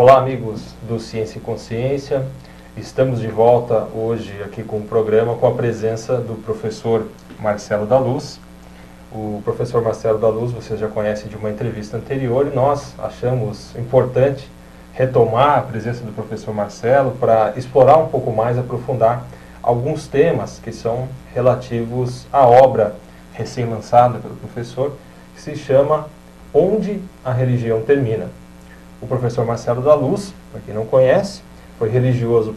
Olá, amigos do Ciência e Consciência. Estamos de volta hoje aqui com o programa com a presença do professor Marcelo da Luz. O professor Marcelo da Luz, vocês já conhecem de uma entrevista anterior, e nós achamos importante retomar a presença do professor Marcelo para explorar um pouco mais, aprofundar alguns temas que são relativos à obra recém-lançada pelo professor, que se chama Onde a Religião Termina. O professor Marcelo da Luz, para quem não conhece, foi religioso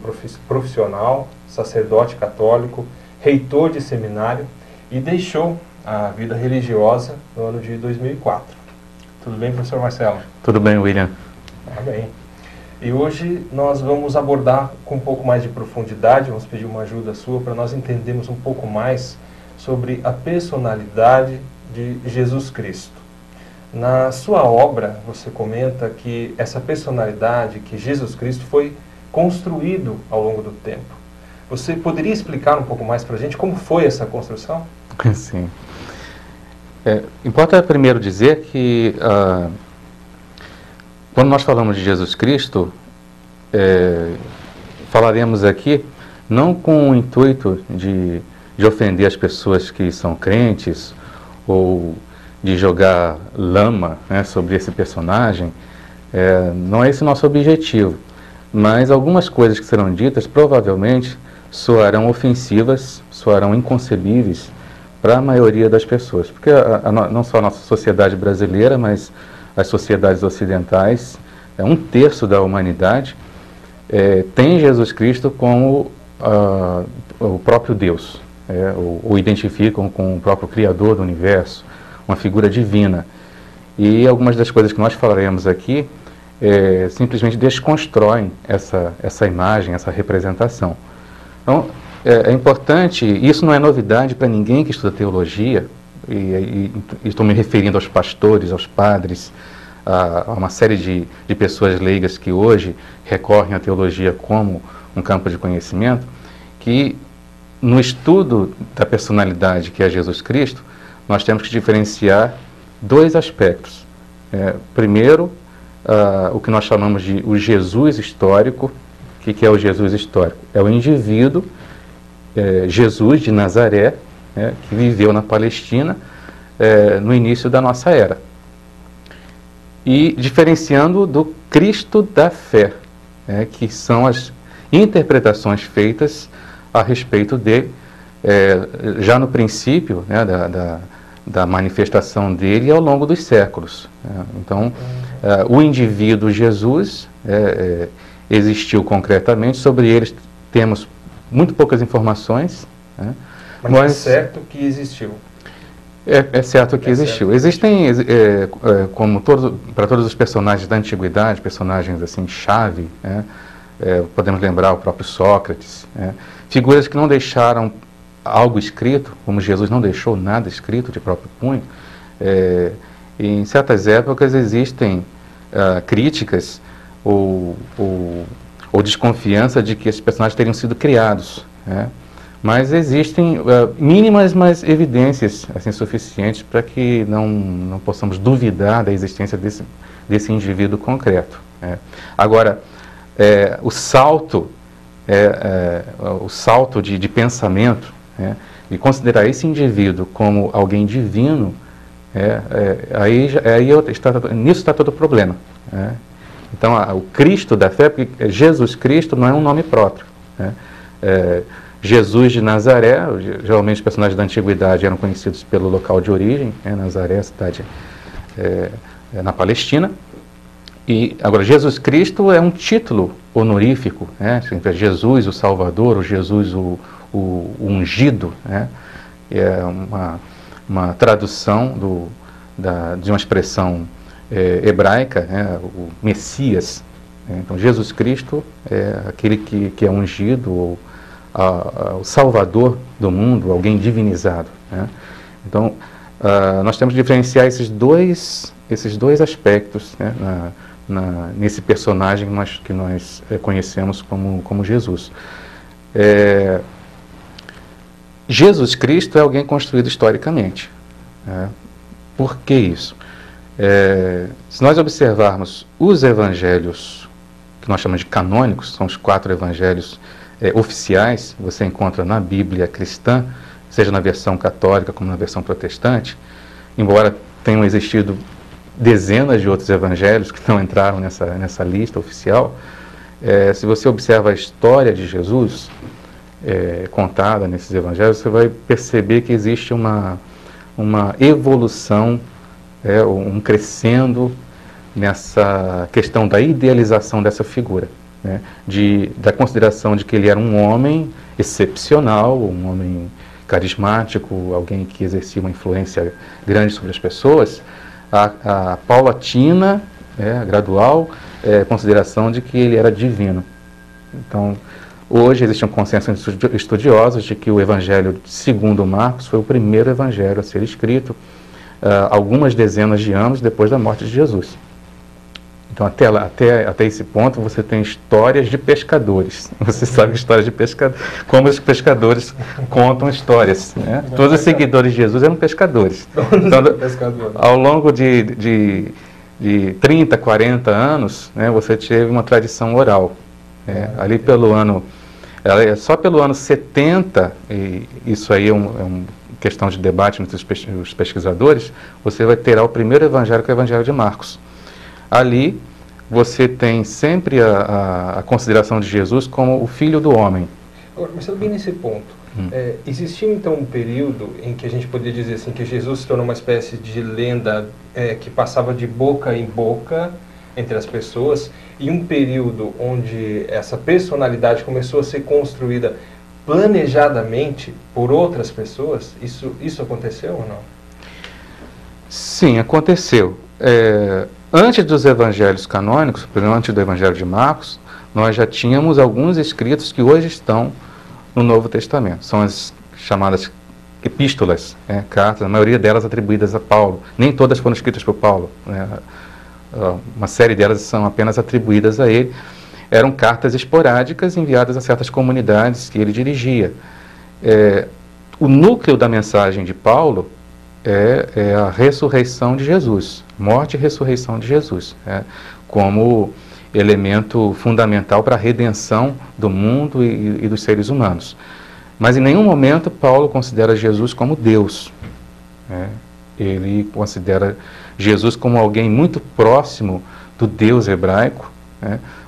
profissional, sacerdote católico, reitor de seminário e deixou a vida religiosa no ano de 2004. Tudo bem, professor Marcelo? Tudo bem, William. Bem. E hoje nós vamos abordar com um pouco mais de profundidade, vamos pedir uma ajuda sua para nós entendermos um pouco mais sobre a personalidade de Jesus Cristo. Na sua obra, você comenta que essa personalidade, que Jesus Cristo, foi construído ao longo do tempo. Você poderia explicar um pouco mais para a gente como foi essa construção? Sim. Importa primeiro dizer que quando nós falamos de Jesus Cristo, falaremos aqui não com o intuito de ofender as pessoas que são crentes ou de jogar lama, né, sobre esse personagem. Não é esse o nosso objetivo, mas algumas coisas que serão ditas provavelmente soarão ofensivas, soarão inconcebíveis para a maioria das pessoas, porque não só a nossa sociedade brasileira, mas as sociedades ocidentais, um terço da humanidade tem Jesus Cristo como o próprio Deus, ou identificam com o próprio Criador do universo, uma figura divina. E algumas das coisas que nós falaremos aqui simplesmente desconstroem essa imagem, essa representação. Então, é importante, isso não é novidade para ninguém que estuda teologia, e estou me referindo aos pastores, aos padres, a uma série de pessoas leigas que hoje recorrem à teologia como um campo de conhecimento, que no estudo da personalidade que é Jesus Cristo, nós temos que diferenciar dois aspectos. Primeiro, o que nós chamamos de o Jesus histórico. O que é o Jesus histórico? É o indivíduo, Jesus de Nazaré, que viveu na Palestina no início da nossa era. E diferenciando do Cristo da fé, que são as interpretações feitas a respeito dele, já no princípio, né, da manifestação dele ao longo dos séculos. Então, o indivíduo Jesus existiu concretamente, sobre ele temos muito poucas informações. Mas é certo que existiu. É certo que existiu. Existem, como para todos os personagens da antiguidade, personagens assim chave, podemos lembrar o próprio Sócrates, figuras que não deixaram algo escrito, como Jesus não deixou nada escrito de próprio punho. Em certas épocas existem críticas ou desconfiança de que esses personagens teriam sido criados, mas existem mínimas, mas evidências assim, suficientes para que não possamos duvidar da existência desse indivíduo concreto. Agora, o salto de pensamento, e considerar esse indivíduo como alguém divino, nisso está todo o problema. Então, o Cristo da fé, porque Jesus Cristo não é um nome próprio. Jesus de Nazaré, geralmente os personagens da antiguidade eram conhecidos pelo local de origem, Nazaré, a cidade na Palestina. E agora, Jesus Cristo é um título honorífico, Jesus o Salvador, o Jesus o ungido, é uma tradução de uma expressão hebraica, o Messias. Então, Jesus Cristo é aquele que é ungido, ou o Salvador do mundo, alguém divinizado. Então, nós temos que diferenciar esses dois aspectos, nesse personagem que nós conhecemos como Jesus. Jesus Cristo é alguém construído historicamente. Por que isso? Se nós observarmos os evangelhos que nós chamamos de canônicos, são os 4 evangelhos oficiais, você encontra na Bíblia cristã, seja na versão católica como na versão protestante, embora tenham existido dezenas de outros evangelhos que não entraram nessa lista oficial. Se você observa a história de Jesus contada nesses evangelhos, você vai perceber que existe uma evolução, um crescendo nessa questão da idealização dessa figura, né? Da consideração de que ele era um homem excepcional, um homem carismático, alguém que exercia uma influência grande sobre as pessoas, a paulatina, a gradual consideração de que ele era divino. Então, hoje existe um consenso entre estudiosos de que o Evangelho segundo Marcos foi o primeiro evangelho a ser escrito algumas dezenas de anos depois da morte de Jesus. Então, até esse ponto, você tem histórias de pescadores. Você sabe histórias de pescadores, como os pescadores contam histórias, né? Todos os seguidores de Jesus eram pescadores. Então, ao longo de 30, 40 anos, né, você teve uma tradição oral. Ali pelo ano, só pelo ano 70, e isso aí é uma questão de debate entre os pesquisadores, você vai ter o primeiro evangelho, que é o Evangelho de Marcos. Ali, você tem sempre a consideração de Jesus como o Filho do Homem. Agora, mas bem nesse ponto, existiu então um período em que a gente poderia dizer assim, que Jesus se tornou uma espécie de lenda que passava de boca em boca entre as pessoas, e um período onde essa personalidade começou a ser construída planejadamente por outras pessoas? Isso aconteceu ou não? Sim, aconteceu. Antes dos evangelhos canônicos, por exemplo, antes do Evangelho de Marcos, nós já tínhamos alguns escritos que hoje estão no Novo Testamento. São as chamadas epístolas, cartas, a maioria delas atribuídas a Paulo. Nem todas foram escritas por Paulo, né? Uma série delas são apenas atribuídas a ele. Eram cartas esporádicas enviadas a certas comunidades que ele dirigia. O núcleo da mensagem de Paulo é a ressurreição de Jesus, morte e ressurreição de Jesus, como elemento fundamental para a redenção do mundo e dos seres humanos. Mas em nenhum momento Paulo considera Jesus como Deus. Ele considera Jesus como alguém muito próximo do Deus hebraico,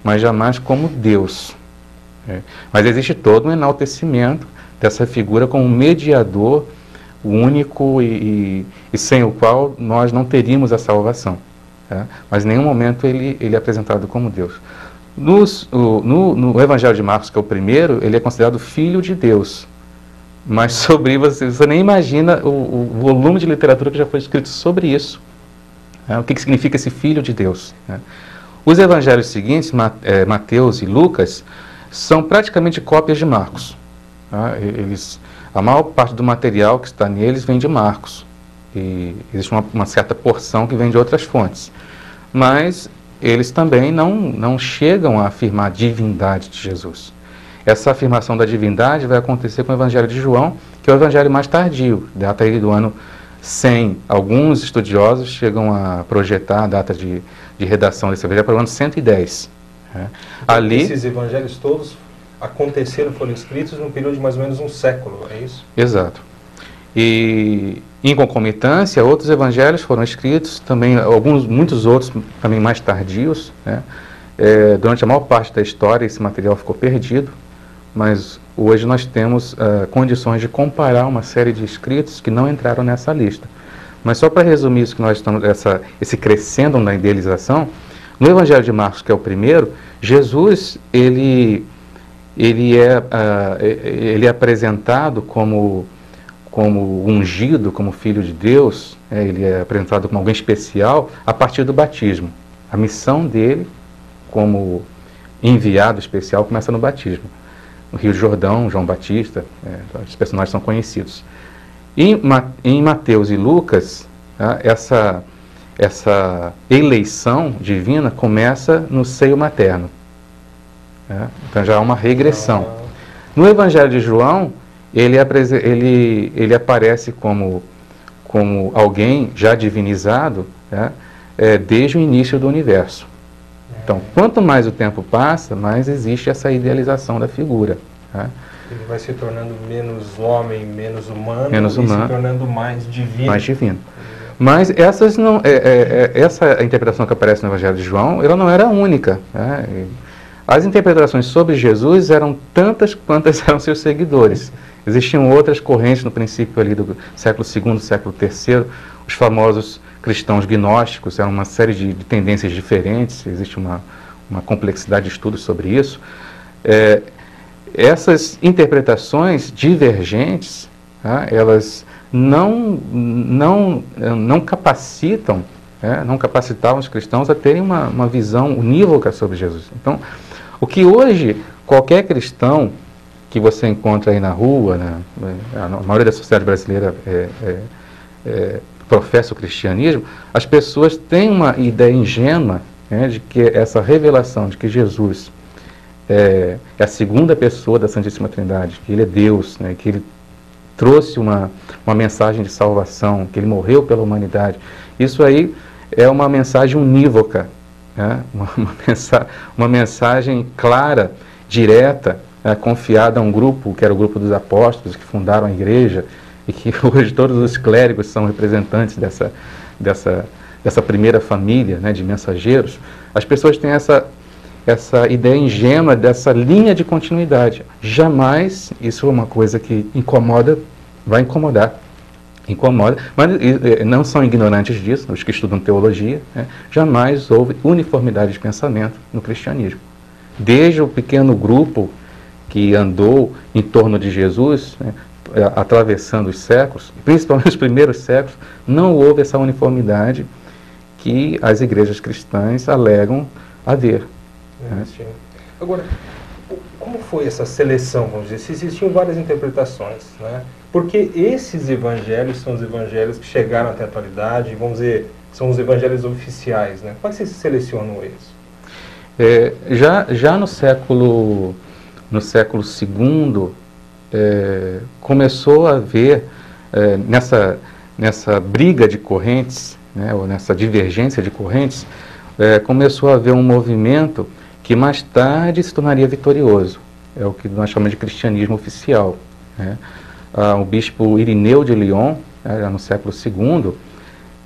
mas jamais como Deus. Mas existe todo um enaltecimento dessa figura como mediador único e sem o qual nós não teríamos a salvação. Mas em nenhum momento ele é apresentado como Deus. No Evangelho de Marcos, que é o primeiro, ele é considerado Filho de Deus. Mas sobre você nem imagina o volume de literatura que já foi escrito sobre isso. O que significa esse Filho de Deus? Os evangelhos seguintes, Mateus e Lucas, são praticamente cópias de Marcos. A maior parte do material que está neles vem de Marcos. E existe uma certa porção que vem de outras fontes. Mas eles também não chegam a afirmar a divindade de Jesus. Essa afirmação da divindade vai acontecer com o Evangelho de João, que é o evangelho mais tardio, data aí do ano 100. Alguns estudiosos chegam a projetar a data de redação desse evangelho para o ano 110. Então, esses evangelhos todos aconteceram, foram escritos num período de mais ou menos um século, é isso? Exato. E em concomitância, outros evangelhos foram escritos, também muitos outros também mais tardios, durante a maior parte da história esse material ficou perdido, mas hoje nós temos condições de comparar uma série de escritos que não entraram nessa lista. Mas só para resumir isso que nós estamos, esse crescendo na idealização, no Evangelho de Marcos, que é o primeiro, Jesus ele é apresentado como ungido, como Filho de Deus, ele é apresentado como alguém especial a partir do batismo. A missão dele como enviado especial começa no batismo. No Rio Jordão, João Batista, os personagens são conhecidos. Em Mateus e Lucas, essa eleição divina começa no seio materno. Então já há uma regressão. No Evangelho de João, ele aparece como alguém já divinizado, desde o início do universo. Então, quanto mais o tempo passa, mais existe essa idealização da figura. Tá? Ele vai se tornando menos homem, menos humano, Menos e humano, se tornando mais divino. mais divino. Mas essas não, essa interpretação que aparece no Evangelho de João, ela não era única. Né? As interpretações sobre Jesus eram tantas quantas eram seus seguidores. Existiam outras correntes no princípio ali do século II, século III, os famosos cristãos gnósticos, eram uma série de tendências diferentes, existe uma complexidade de estudos sobre isso. Essas interpretações divergentes, tá, elas não capacitam, não capacitavam os cristãos a terem uma visão unívoca sobre Jesus. Então, o que hoje qualquer cristão que você encontra aí na rua, né, a maioria da sociedade brasileira professa o cristianismo, as pessoas têm uma ideia ingênua, né, de que essa revelação de que Jesus é a segunda pessoa da Santíssima Trindade, que Ele é Deus, né, que Ele trouxe uma mensagem de salvação, que Ele morreu pela humanidade. Isso aí é uma mensagem unívoca, né, uma mensagem clara, direta, confiada a um grupo, que era o grupo dos apóstolos, que fundaram a igreja, e que hoje todos os clérigos são representantes dessa primeira família, né, de mensageiros. As pessoas têm essa ideia ingênua dessa linha de continuidade. Jamais, isso é uma coisa que incomoda, vai incomodar. Incomoda, mas não são ignorantes disso, os que estudam teologia, né, jamais houve uniformidade de pensamento no cristianismo. Desde o pequeno grupo que andou em torno de Jesus, né, atravessando os séculos, principalmente os primeiros séculos, não houve essa uniformidade que as igrejas cristãs alegam haver. Agora, como foi essa seleção, vamos dizer, se existiam várias interpretações, né? Porque esses evangelhos são os evangelhos que chegaram até a atualidade, vamos dizer, são os evangelhos oficiais, né? Como é que vocês selecionam eles? Já no século II, começou a haver, nessa briga de correntes, né, ou nessa divergência de correntes, começou a haver um movimento que mais tarde se tornaria vitorioso. É o que nós chamamos de cristianismo oficial. Né? O bispo Irineu de Lyon, no século II,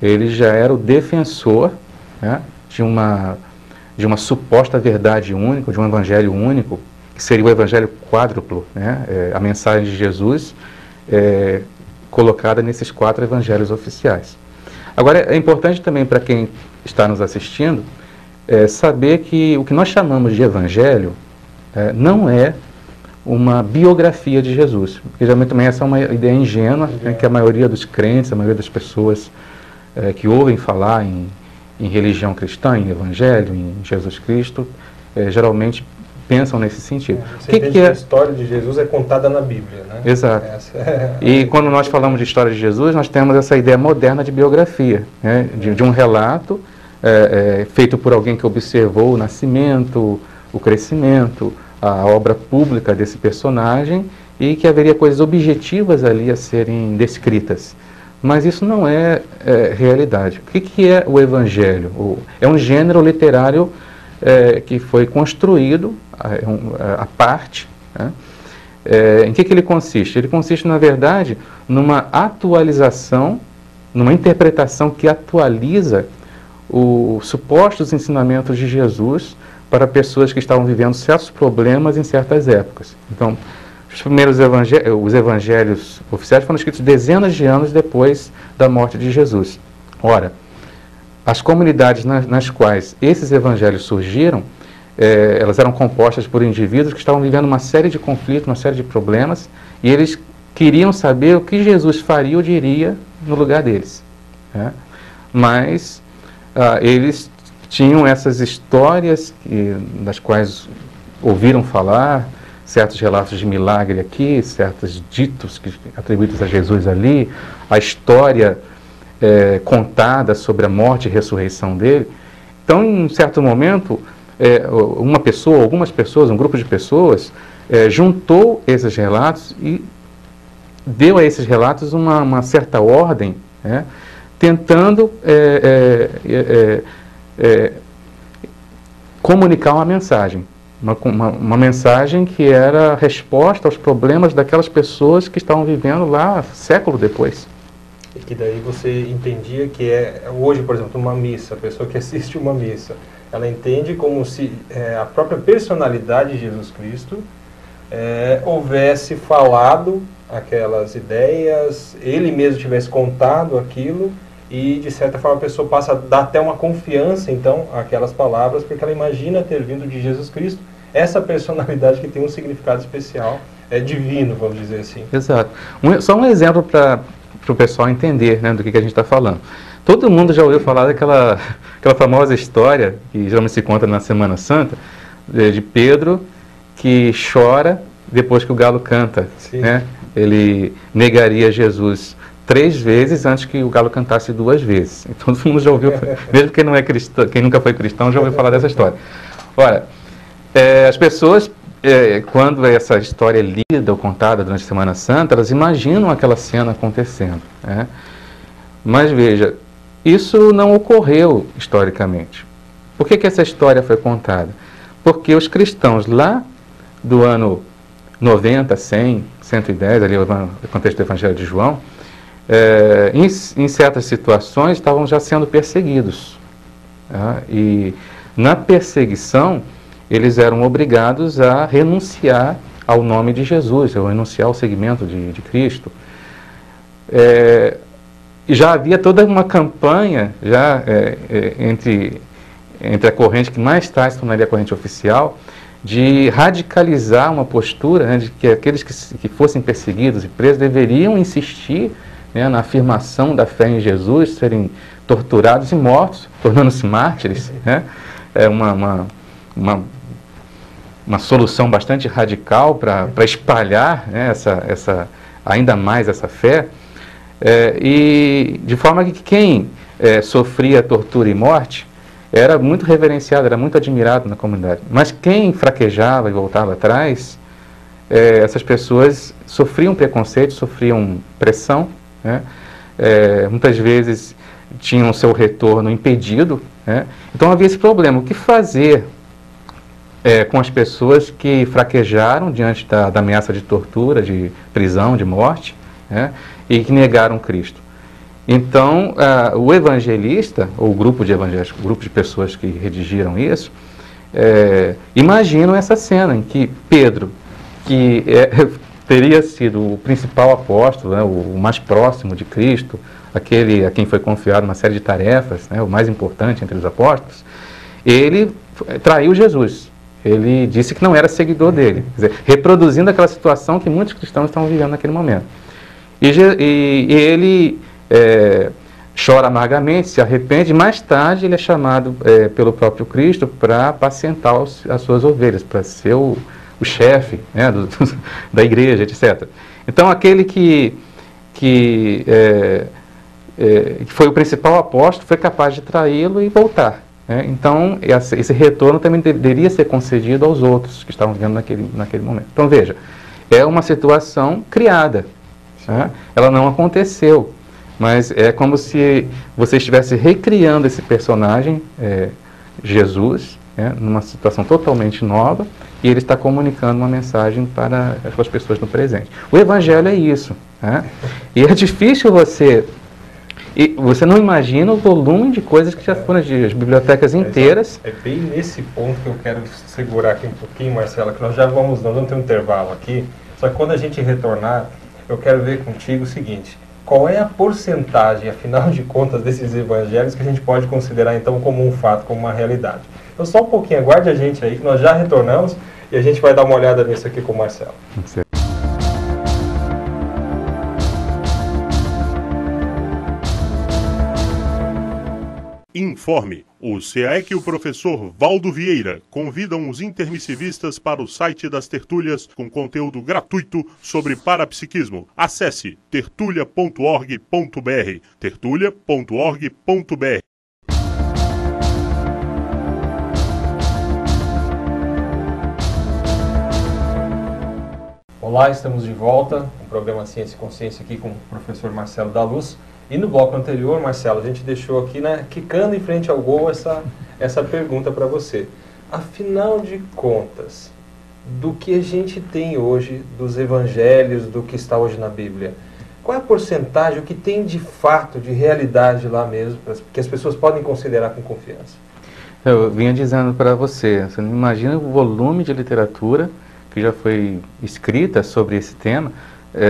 ele já era o defensor, né, de uma suposta verdade única, de um evangelho único, que seria o evangelho quádruplo, né? A mensagem de Jesus colocada nesses 4 evangelhos oficiais. Agora, é importante também para quem está nos assistindo saber que o que nós chamamos de evangelho não é uma biografia de Jesus, porque geralmente também essa é uma ideia ingênua, né, que a maioria dos crentes, a maioria das pessoas que ouvem falar em religião cristã, em evangelho, em Jesus Cristo, geralmente pensam nesse sentido. Você entende que a história de Jesus é contada na Bíblia, né? Exato. E quando nós falamos de história de Jesus, nós temos essa ideia moderna de biografia, né? de um relato feito por alguém que observou o nascimento, o crescimento, a obra pública desse personagem, e que haveria coisas objetivas ali a serem descritas. Mas isso não é realidade. O que é o Evangelho? É um gênero literário que foi construído à parte. Né? Em que ele consiste? Ele consiste, na verdade, numa atualização, numa interpretação que atualiza os supostos ensinamentos de Jesus para pessoas que estavam vivendo certos problemas em certas épocas. Então, os primeiros os evangelhos oficiais foram escritos dezenas de anos depois da morte de Jesus. Ora, as comunidades nas quais esses evangelhos surgiram, elas eram compostas por indivíduos que estavam vivendo uma série de conflitos, uma série de problemas, e eles queriam saber o que Jesus faria ou diria no lugar deles. Né? Mas eles tinham essas histórias das quais ouviram falar, certos relatos de milagre aqui, certos ditos atribuídos a Jesus ali, a história contada sobre a morte e ressurreição dele. Então, em um certo momento, uma pessoa, algumas pessoas, um grupo de pessoas, juntou esses relatos e deu a esses relatos uma certa ordem, né, tentando comunicar uma mensagem. Uma mensagem que era resposta aos problemas daquelas pessoas que estavam vivendo lá século depois. E que daí você entendia que hoje, por exemplo, uma missa, a pessoa que assiste uma missa, ela entende como se a própria personalidade de Jesus Cristo houvesse falado aquelas ideias, ele mesmo tivesse contado aquilo, e de certa forma a pessoa passa a dar até uma confiança então àquelas palavras, porque ela imagina ter vindo de Jesus Cristo, essa personalidade que tem um significado especial, divino, vamos dizer assim. Exato. Só um exemplo para o pessoal entender, né, do que a gente está falando. Todo mundo já ouviu falar daquela famosa história, que geralmente se conta na Semana Santa, de Pedro que chora depois que o galo canta. Né? Ele negaria Jesus 3 vezes antes que o galo cantasse 2 vezes. E todo mundo já ouviu, mesmo quem não é cristão, quem nunca foi cristão, já ouviu falar dessa história. Ora, as pessoas, quando essa história é lida ou contada durante a Semana Santa, elas imaginam aquela cena acontecendo. Né? Mas veja, isso não ocorreu historicamente. Por que essa história foi contada? Porque os cristãos lá do ano 90, 100, 110, ali no contexto do Evangelho de João, em certas situações estavam já sendo perseguidos. Tá? E na perseguição, eles eram obrigados a renunciar ao nome de Jesus, a renunciar ao seguimento de Cristo. Já havia toda uma campanha entre a corrente que mais tarde se tornaria a corrente oficial, de radicalizar uma postura, né, de que aqueles que fossem perseguidos e presos deveriam insistir, né, na afirmação da fé em Jesus, serem torturados e mortos, tornando-se mártires. Né? É uma solução bastante radical para espalhar, né, ainda mais essa fé, e de forma que quem sofria tortura e morte era muito reverenciado, era muito admirado na comunidade. Mas quem fraquejava e voltava atrás, essas pessoas sofriam preconceito, sofriam pressão, né? Muitas vezes tinham seu retorno impedido. Né? Então havia esse problema. O que fazer com as pessoas que fraquejaram diante da ameaça de tortura, de prisão, de morte, né? E que negaram Cristo? Então, o evangelista, ou o grupo de evangelhos, o grupo de pessoas que redigiram isso, imaginam essa cena em que Pedro, que teria sido o principal apóstolo, né, o mais próximo de Cristo, aquele a quem foi confiado uma série de tarefas, né, o mais importante entre os apóstolos, ele traiu Jesus. Ele disse que não era seguidor dele, quer dizer, reproduzindo aquela situação que muitos cristãos estavam vivendo naquele momento. E ele chora amargamente, se arrepende, mais tarde ele é chamado pelo próprio Cristo para apacentar as suas ovelhas, para ser o chefe, né, da igreja, etc. Então aquele que foi o principal apóstolo foi capaz de traí-lo e voltar. Né? Então esse retorno também deveria ser concedido aos outros que estavam vivendo naquele momento. Então veja, é uma situação criada. Né? Ela não aconteceu. Mas é como se você estivesse recriando esse personagem, Jesus, né, numa situação totalmente nova, e ele está comunicando uma mensagem para as pessoas no presente. O Evangelho é isso. Né? E é difícil você não imagina o volume de coisas que já foram, as bibliotecas inteiras. É bem nesse ponto que eu quero segurar aqui um pouquinho, Marcelo, que nós vamos ter um intervalo aqui, só que quando a gente retornar, eu quero ver contigo o seguinte: qual é a porcentagem, afinal de contas, desses evangelhos que a gente pode considerar, então, como um fato, como uma realidade? Então, só um pouquinho, aguarde a gente aí, que nós já retornamos e a gente vai dar uma olhada nisso aqui com o Marcelo. Informe. O SEAEC e o professor Valdo Vieira convidam os intermissivistas para o site das tertúlias com conteúdo gratuito sobre parapsiquismo. Acesse tertulia.org.br, tertulia.org.br. Olá, estamos de volta no programa Ciência e Consciência aqui com o professor Marcelo da Luz. E no bloco anterior, Marcelo, a gente deixou aqui, né, quicando em frente ao gol essa pergunta para você. Afinal de contas, do que a gente tem hoje, dos evangelhos, do que está hoje na Bíblia, qual é a porcentagem, o que tem de fato, de realidade lá mesmo, que as pessoas podem considerar com confiança? Eu vinha dizendo para você não imagina o volume de literatura que já foi escrita sobre esse tema,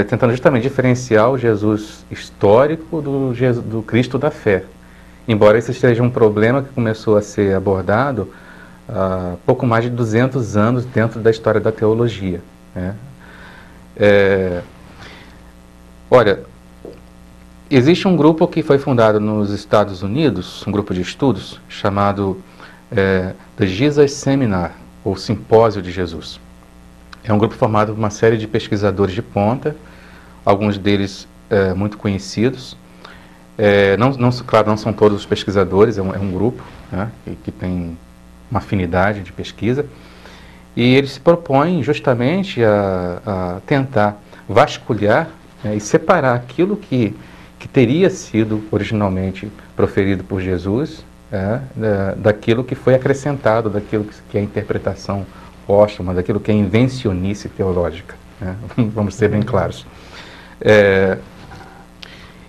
tentando justamente diferenciar o Jesus histórico do Cristo da fé. Embora esse seja um problema que começou a ser abordado há pouco mais de 200 anos dentro da história da teologia, né? Olha, existe um grupo que foi fundado nos Estados Unidos, um grupo de estudos, chamado The Jesus Seminar, ou Simpósio de Jesus. É um grupo formado por uma série de pesquisadores de ponta, alguns deles muito conhecidos. Claro, não são todos os pesquisadores, é um grupo, né, que tem uma afinidade de pesquisa, e eles se propõem justamente a tentar vasculhar e separar aquilo que teria sido originalmente proferido por Jesus daquilo que foi acrescentado, daquilo que é a interpretação póstuma, daquilo que é invencionice teológica, né? Vamos ser bem claros.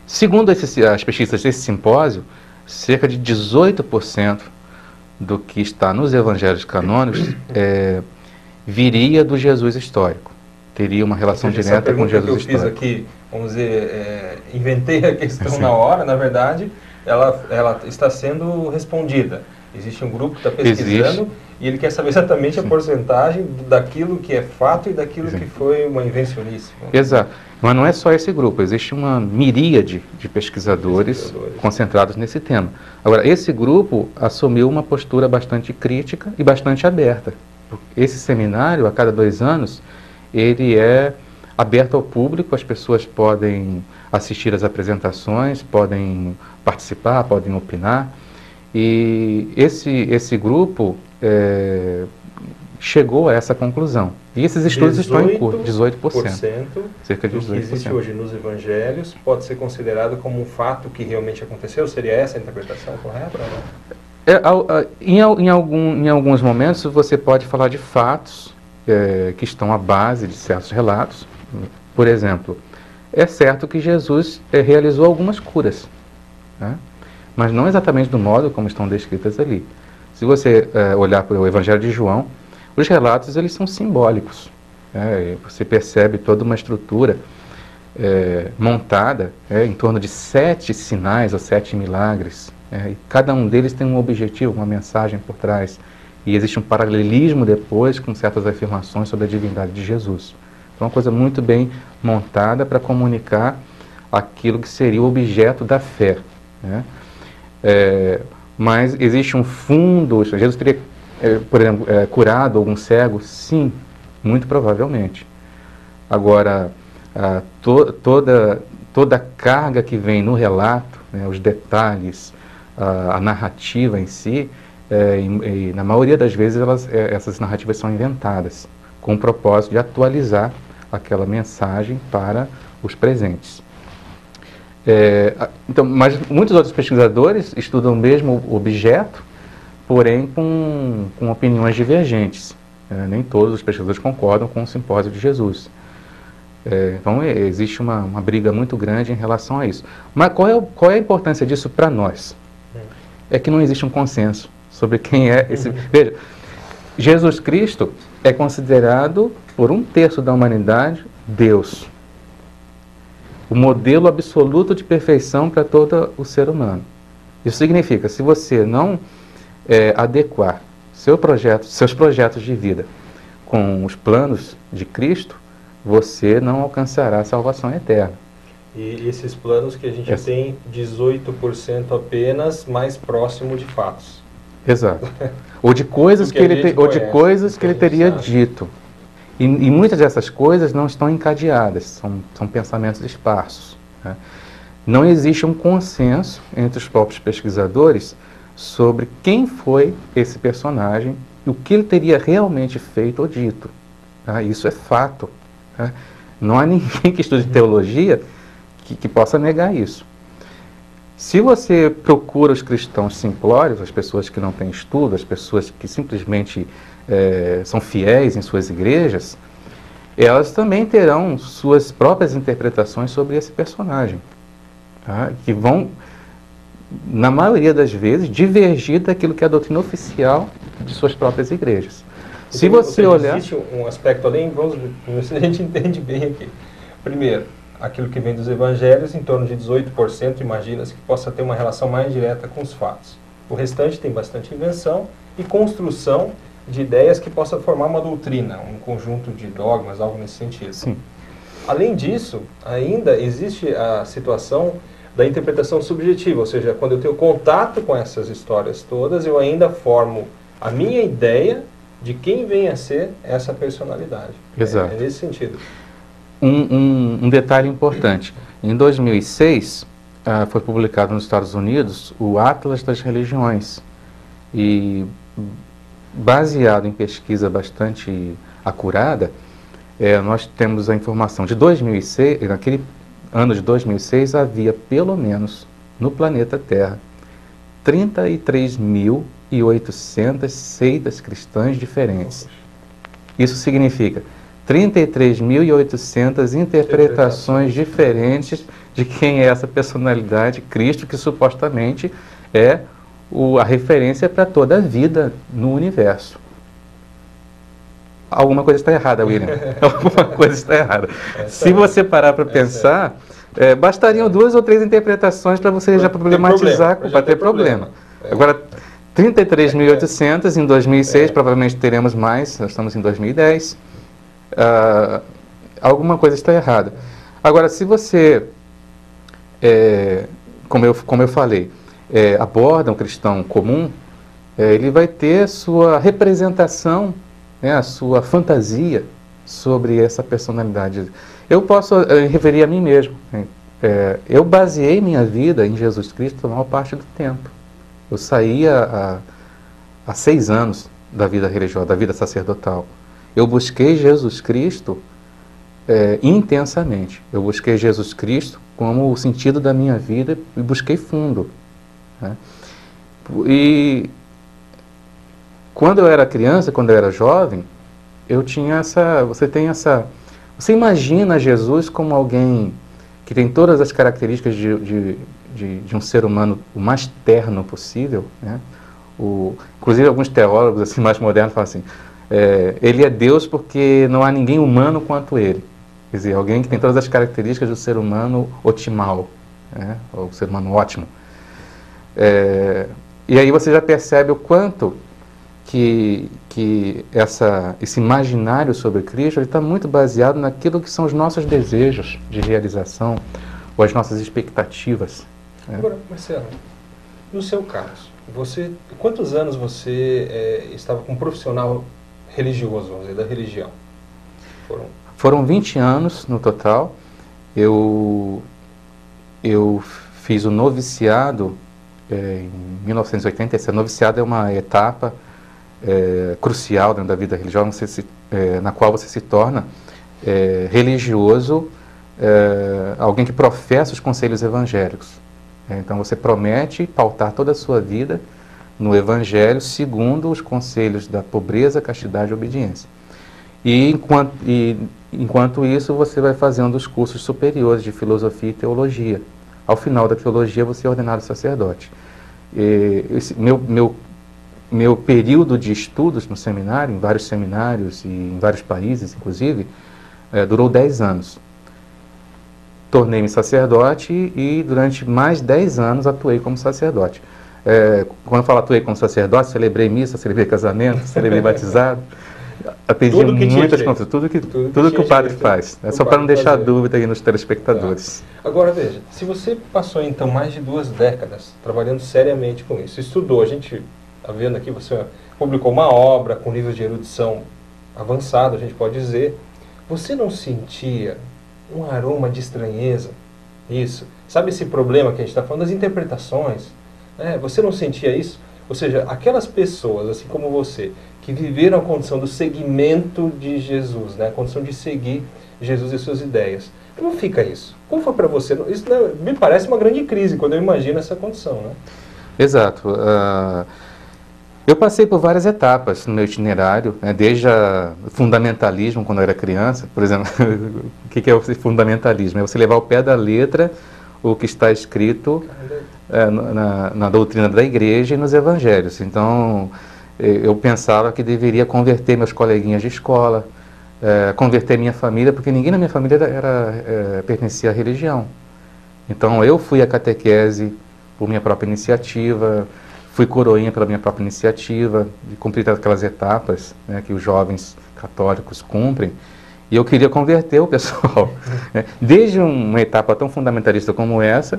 Segundo as pesquisas desse simpósio, cerca de 18% do que está nos evangelhos canônicos viria do Jesus histórico. Teria uma relação direta com Jesus histórico. Essa pergunta que eu fiz aqui, vamos dizer, inventei a questão na hora, na verdade, ela está sendo respondida. Existe um grupo que está pesquisando e ele quer saber exatamente a porcentagem daquilo que é fato e daquilo que foi uma invencionice. Exato. Mas não é só esse grupo, existe uma miríade de pesquisadores concentrados nesse tema. Agora, esse grupo assumiu uma postura bastante crítica e bastante aberta. Esse seminário, a cada 2 anos, ele é aberto ao público, as pessoas podem assistir às apresentações, podem participar, podem opinar. E esse grupo chegou a essa conclusão. E esses estudos estão em curso, 18%. Cerca de 18%. Do que existe hoje nos evangelhos pode ser considerado como um fato que realmente aconteceu? Seria essa a interpretação correta ou não? Em alguns momentos você pode falar de fatos que estão à base de certos relatos. Por exemplo, é certo que Jesus realizou algumas curas, né? Mas não exatamente do modo como estão descritas ali. Se você olhar para o Evangelho de João, os relatos eles são simbólicos. Você percebe toda uma estrutura montada em torno de 7 sinais ou 7 milagres. E cada um deles tem um objetivo, uma mensagem por trás. E existe um paralelismo depois com certas afirmações sobre a divindade de Jesus. Então, é uma coisa muito bem montada para comunicar aquilo que seria o objeto da fé, né? Mas existe um fundo. Jesus teria, por exemplo, curado algum cego? Sim, muito provavelmente. Agora, toda a carga que vem no relato, né, os detalhes, a narrativa em si, e na maioria das vezes essas narrativas são inventadas, com o propósito de atualizar aquela mensagem para os presentes. Então, mas muitos outros pesquisadores estudam o mesmo objeto, porém com opiniões divergentes. Nem todos os pesquisadores concordam com o simpósio de Jesus. Então, existe uma briga muito grande em relação a isso. Mas qual é a importância disso para nós? É que não existe um consenso sobre quem é esse... Veja, Jesus Cristo é considerado, por 1/3 da humanidade, Deus. O modelo absoluto de perfeição para todo o ser humano. Isso significa, se você não adequar seus projetos de vida com os planos de Cristo, você não alcançará a salvação eterna. E esses planos que a gente tem 18% apenas mais próximo de fatos. Exato. Ou de coisas que ele teria dito. E muitas dessas coisas não estão encadeadas, são pensamentos esparsos, né? Não existe um consenso entre os próprios pesquisadores sobre quem foi esse personagem e o que ele teria realmente feito ou dito. Tá? Isso é fato. Tá? Não há ninguém que estude teologia que possa negar isso. Se você procura os cristãos simplórios, as pessoas que não têm estudo, as pessoas que simplesmente são fiéis em suas igrejas, elas também terão suas próprias interpretações sobre esse personagem, tá? Que vão, na maioria das vezes, divergir daquilo que é a doutrina oficial de suas próprias igrejas. Então, se você olhar... Existe um aspecto além, vamos ver se a gente entende bem aqui. Primeiro, aquilo que vem dos evangelhos, em torno de 18%, imagina-se que possa ter uma relação mais direta com os fatos. O restante tem bastante invenção e construção de ideias que possa formar uma doutrina, um conjunto de dogmas, algo nesse sentido. Sim. Além disso, ainda existe a situação da interpretação subjetiva, ou seja, quando eu tenho contato com essas histórias todas, eu ainda formo a minha ideia de quem vem a ser essa personalidade. Exato. É nesse sentido. Um detalhe importante. Em 2006, foi publicado nos Estados Unidos o Atlas das Religiões. E, baseado em pesquisa bastante acurada, nós temos a informação de 2006, naquele ano de 2006, havia pelo menos no planeta Terra 33.800 seitas cristãs diferentes. Isso significa 33.800 interpretações diferentes de quem é essa personalidade, Cristo, que supostamente é a referência para toda a vida no universo. Alguma coisa está errada, William. Alguma coisa está errada. Se você parar para pensar, bastariam 2 ou 3 interpretações para você já problematizar, para ter problema. Agora, 33.800 em 2006, provavelmente teremos mais, nós estamos em 2010. Alguma coisa está errada. Agora, se você, como eu falei, aborda um cristão comum, ele vai ter sua representação, a sua fantasia sobre essa personalidade. Eu posso referir a mim mesmo. Eu baseei minha vida em Jesus Cristo a maior parte do tempo. Eu saí há 6 anos da vida religiosa, da vida sacerdotal. Eu busquei Jesus Cristo intensamente. Eu busquei Jesus Cristo como o sentido da minha vida e busquei fundo. Né? E quando eu era criança, quando eu era jovem, eu tinha você imagina Jesus como alguém que tem todas as características de um ser humano o mais terno possível, né? Inclusive alguns teólogos assim, mais modernos falam assim, ele é Deus porque não há ninguém humano quanto ele. Quer dizer, alguém que tem todas as características do ser humano otimal, né? Ou ser humano ótimo. E aí você já percebe o quanto que esse imaginário sobre Cristo está muito baseado naquilo que são os nossos desejos de realização ou as nossas expectativas. Agora, Marcelo, no seu caso, quantos anos você estava com um profissional religioso, vamos dizer, da religião? Foram 20 anos no total. Eu fiz o noviciado em 1980. Esse noviciado é uma etapa crucial dentro da vida religiosa, na qual você se torna religioso, alguém que professa os conselhos evangélicos. Então você promete pautar toda a sua vida no Evangelho segundo os conselhos da pobreza, castidade e obediência. E enquanto isso você vai fazendo os cursos superiores de filosofia e teologia. Ao final da teologia você é ordenado sacerdote. Meu período de estudos no seminário, em vários seminários e em vários países, inclusive, durou 10 anos. Tornei-me sacerdote e durante mais 10 anos atuei como sacerdote. Quando eu falo atuei como sacerdote, celebrei missa, celebrei casamento, celebrei batizado, atendi muitas contas, tudo que o padre faz. É só para não deixar dúvida aí nos telespectadores. Tá. Agora veja, se você passou então mais de 2 décadas trabalhando seriamente com isso, estudou, a gente está vendo aqui, você publicou uma obra com nível de erudição avançado, a gente pode dizer, você não sentia um aroma de estranheza? Isso. Sabe esse problema que a gente está falando das interpretações? Você não sentia isso? Ou seja, aquelas pessoas, assim como você, que viveram a condição do seguimento de Jesus, né? A condição de seguir Jesus e suas ideias. Como fica isso? Como foi para você? Isso me parece uma grande crise quando eu imagino essa condição, né? Exato. Eu passei por várias etapas no meu itinerário, né, desde o fundamentalismo, quando eu era criança. Por exemplo, o que é o fundamentalismo? É você levar ao pé da letra o que está escrito na doutrina da igreja e nos evangelhos. Então, eu pensava que deveria converter meus coleguinhas de escola, converter minha família, porque ninguém na minha família pertencia à religião. Então, eu fui à catequese por minha própria iniciativa, fui coroinha pela minha própria iniciativa, de cumprir aquelas etapas, né, que os jovens católicos cumprem, e eu queria converter o pessoal. Né? Desde uma etapa tão fundamentalista como essa,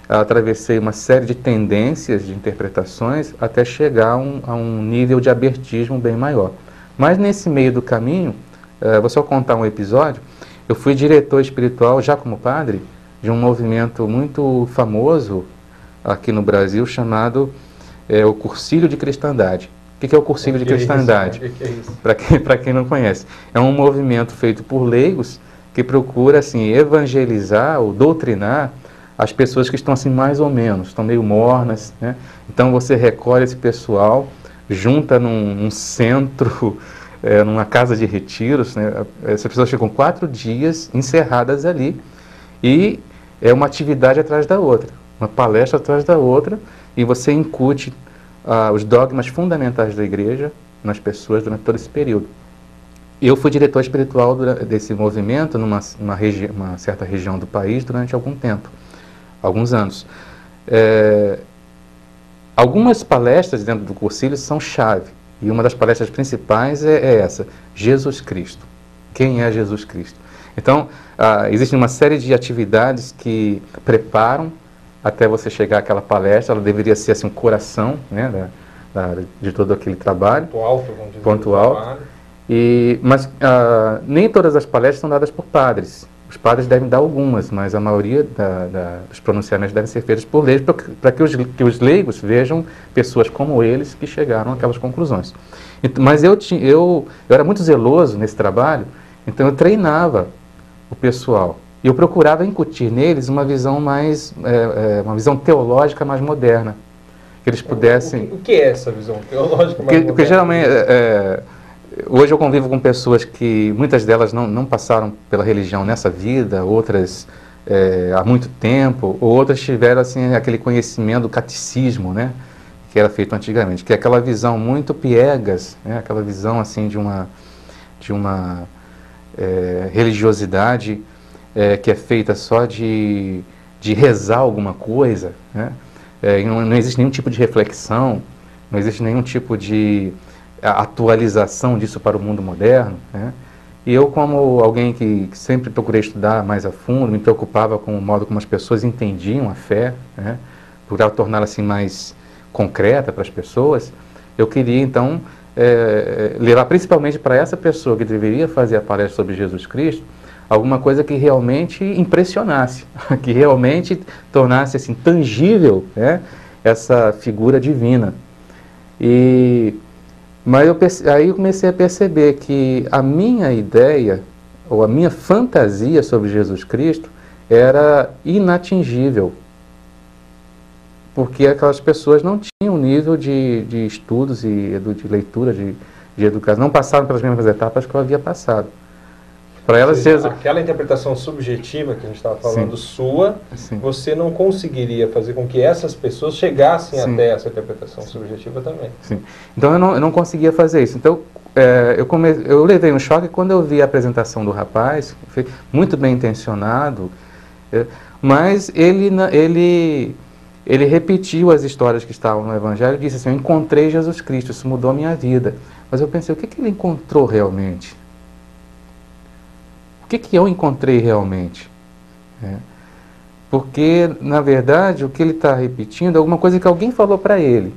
atravessei uma série de tendências, de interpretações, até chegar a um nível de abertismo bem maior. Mas nesse meio do caminho, vou só contar um episódio, eu fui diretor espiritual, já como padre, de um movimento muito famoso aqui no Brasil, chamado o Cursilho de Cristandade. O que é o Cursilho de Cristandade? Para quem não conhece, é um movimento feito por leigos que procura assim, evangelizar ou doutrinar as pessoas que estão assim mais ou menos, estão meio mornas, né? Então você recolhe esse pessoal, junta num centro, numa casa de retiros, né? Essas pessoas ficam 4 dias encerradas ali e é uma atividade atrás da outra, uma palestra atrás da outra, e você incute os dogmas fundamentais da igreja nas pessoas durante todo esse período. Eu fui diretor espiritual desse movimento numa certa região do país durante algum tempo, alguns anos. Algumas palestras dentro do cursilho são chave, e uma das palestras principais é essa, Jesus Cristo. Quem é Jesus Cristo? Então, existe uma série de atividades que preparam até você chegar àquela palestra. Ela deveria ser assim, um coração, né, de todo aquele trabalho. Ponto alto, vamos dizer. Ponto alto. Mas nem todas as palestras são dadas por padres. Os padres devem dar algumas, mas a maioria dos pronunciamentos devem ser feitos por leigos, para que os leigos vejam pessoas como eles que chegaram àquelas conclusões. Mas eu era muito zeloso nesse trabalho, então eu treinava o pessoal. E eu procurava incutir neles uma visão mais, uma visão teológica mais moderna, que eles pudessem... O que é essa visão teológica mais moderna? Porque geralmente, hoje eu convivo com pessoas que, muitas delas não passaram pela religião nessa vida, outras há muito tempo, ou outras tiveram assim, aquele conhecimento do catecismo, né, que era feito antigamente, que é aquela visão muito piegas, né, aquela visão assim, de uma religiosidade que é feita só de rezar alguma coisa, né? Não existe nenhum tipo de reflexão, não existe nenhum tipo de atualização disso para o mundo moderno, né? E eu, como alguém que sempre procurei estudar mais a fundo, me preocupava com o modo como as pessoas entendiam a fé, né? Procurava torná-la assim mais concreta para as pessoas, eu queria então levar principalmente para essa pessoa que deveria fazer a palestra sobre Jesus Cristo, alguma coisa que realmente impressionasse, que realmente tornasse assim, tangível, né, essa figura divina. Mas aí eu comecei a perceber que a minha ideia, ou a minha fantasia sobre Jesus Cristo, era inatingível, porque aquelas pessoas não tinham nível de estudos e de leitura, de educação, não passaram pelas mesmas etapas que eu havia passado. Para elas, aquela interpretação subjetiva que a gente estava falando, sim, sua, sim, você não conseguiria fazer com que essas pessoas chegassem, sim, até essa interpretação, sim, subjetiva também. Sim. Então eu não conseguia fazer isso. Então eu levei um choque quando eu vi a apresentação do rapaz, foi muito bem intencionado, mas ele repetiu as histórias que estavam no Evangelho e disse assim: eu encontrei Jesus Cristo, isso mudou a minha vida. Mas eu pensei, o que ele encontrou realmente? O que eu encontrei realmente? Porque, na verdade, o que ele está repetindo é alguma coisa que alguém falou para ele.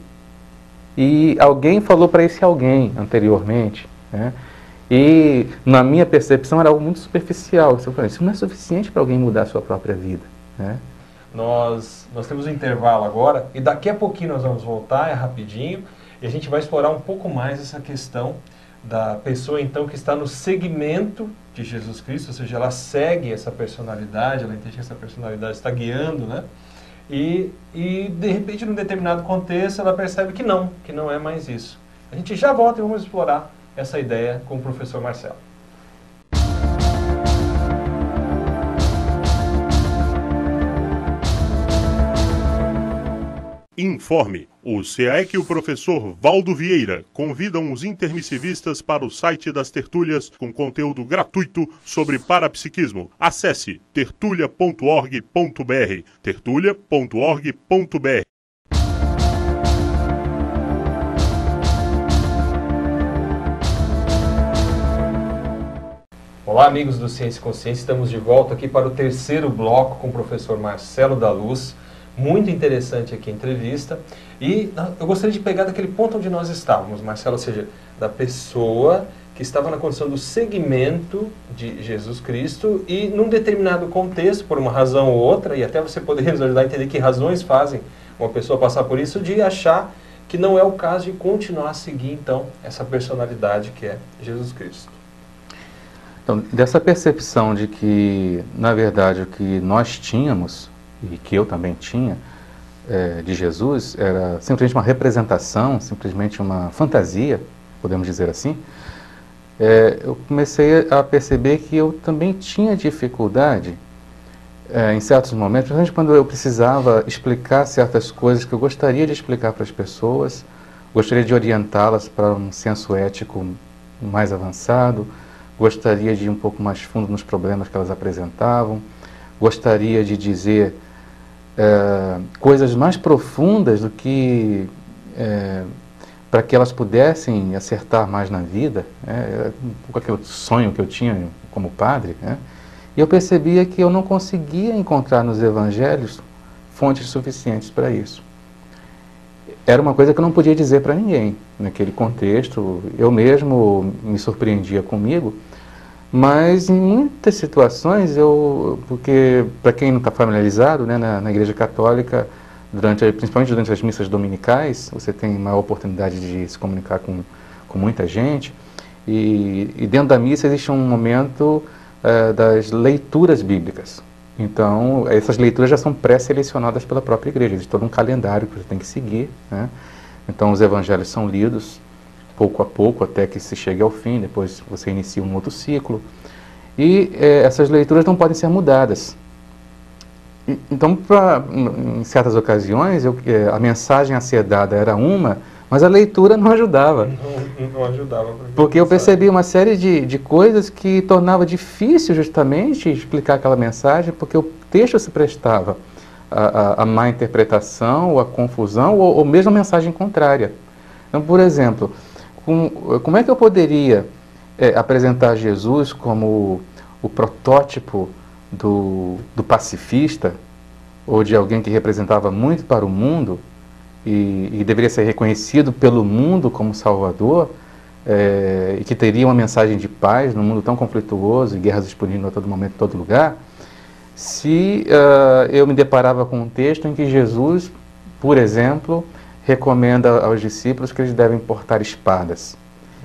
E alguém falou para esse alguém anteriormente. Né? E, na minha percepção, era algo muito superficial. Eu falei, isso não é suficiente para alguém mudar a sua própria vida. Né? Nós temos um intervalo agora e daqui a pouquinho nós vamos voltar, rapidinho. E a gente vai explorar um pouco mais essa questão da pessoa, então, que está no segmento de Jesus Cristo, ou seja, ela segue essa personalidade, ela entende que essa personalidade está guiando, né? E de repente, num determinado contexto, ela percebe que não é mais isso. A gente já volta e vamos explorar essa ideia com o professor Marcelo. Informe. O SEAEC e o professor Valdo Vieira convidam os intermissivistas para o site das tertúlias com conteúdo gratuito sobre parapsiquismo. Acesse tertulia.org.br, tertulia.org.br. Olá, amigos do Ciência e Consciência, estamos de volta aqui para o terceiro bloco com o professor Marcelo da Luz. Muito interessante aqui a entrevista. E eu gostaria de pegar daquele ponto onde nós estávamos, Marcelo, ou seja, da pessoa que estava na condição do segmento de Jesus Cristo e num determinado contexto, por uma razão ou outra, e até você poderia nos ajudar a entender que razões fazem uma pessoa passar por isso, de achar que não é o caso de continuar a seguir, então, essa personalidade que é Jesus Cristo. Então, dessa percepção de que, na verdade, o que nós tínhamos, e que eu também tinha, de Jesus, era simplesmente uma representação, simplesmente uma fantasia, podemos dizer assim, eu comecei a perceber que eu também tinha dificuldade, em certos momentos, principalmente quando eu precisava explicar certas coisas que eu gostaria de explicar para as pessoas, gostaria de orientá-las para um senso ético mais avançado, gostaria de ir um pouco mais fundo nos problemas que elas apresentavam, gostaria de dizer coisas mais profundas do que para que elas pudessem acertar mais na vida, um pouco aquele sonho que eu tinha como padre, e eu percebia que eu não conseguia encontrar nos evangelhos fontes suficientes para isso. Era uma coisa que eu não podia dizer para ninguém naquele contexto, eu mesmo me surpreendia comigo, mas em muitas situações, porque para quem não está familiarizado, né, na Igreja Católica, principalmente durante as missas dominicais, você tem maior oportunidade de se comunicar com muita gente, e dentro da missa existe um momento das leituras bíblicas. Então, essas leituras já são pré-selecionadas pela própria igreja, existe todo um calendário que você tem que seguir, né? Então, os evangelhos são lidos pouco a pouco, até que se chegue ao fim, depois você inicia um outro ciclo. E essas leituras não podem ser mudadas. Então, em certas ocasiões, a mensagem a ser dada era uma, mas a leitura não ajudava. Não ajudava. Porque eu percebi uma série de coisas que tornava difícil justamente explicar aquela mensagem, porque o texto se prestava a má interpretação, ou a confusão, ou mesmo a mensagem contrária. Então, por exemplo, como é que eu poderia apresentar Jesus como o protótipo do pacifista, ou de alguém que representava muito para o mundo e deveria ser reconhecido pelo mundo como Salvador, e que teria uma mensagem de paz num mundo tão conflituoso e guerras explodindo a todo momento, em todo lugar, se eu me deparava com um texto em que Jesus, por exemplo, recomenda aos discípulos que eles devem portar espadas,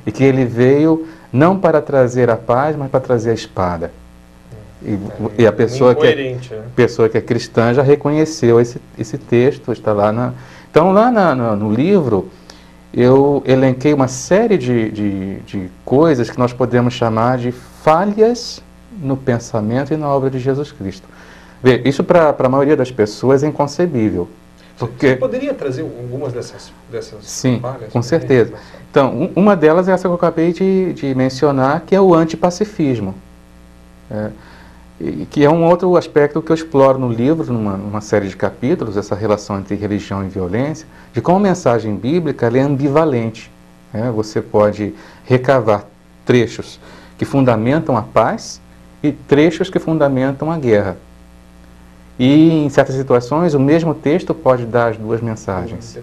e que ele veio não para trazer a paz, mas para trazer a espada. E a pessoa que é cristã já reconheceu esse texto, está lá Então, lá no livro, eu elenquei uma série de coisas que nós podemos chamar de falhas no pensamento e na obra de Jesus Cristo. Vê, isso para a maioria das pessoas é inconcebível. Porque... Você poderia trazer algumas dessas Sim, falhas? Com certeza. Então, uma delas é essa que eu acabei de mencionar, que é o antipacifismo. Que é um outro aspecto que eu exploro no livro, numa série de capítulos, essa relação entre religião e violência, de como a mensagem bíblica ela é ambivalente. Você pode recavar trechos que fundamentam a paz e trechos que fundamentam a guerra. E, em certas situações, o mesmo texto pode dar as duas mensagens,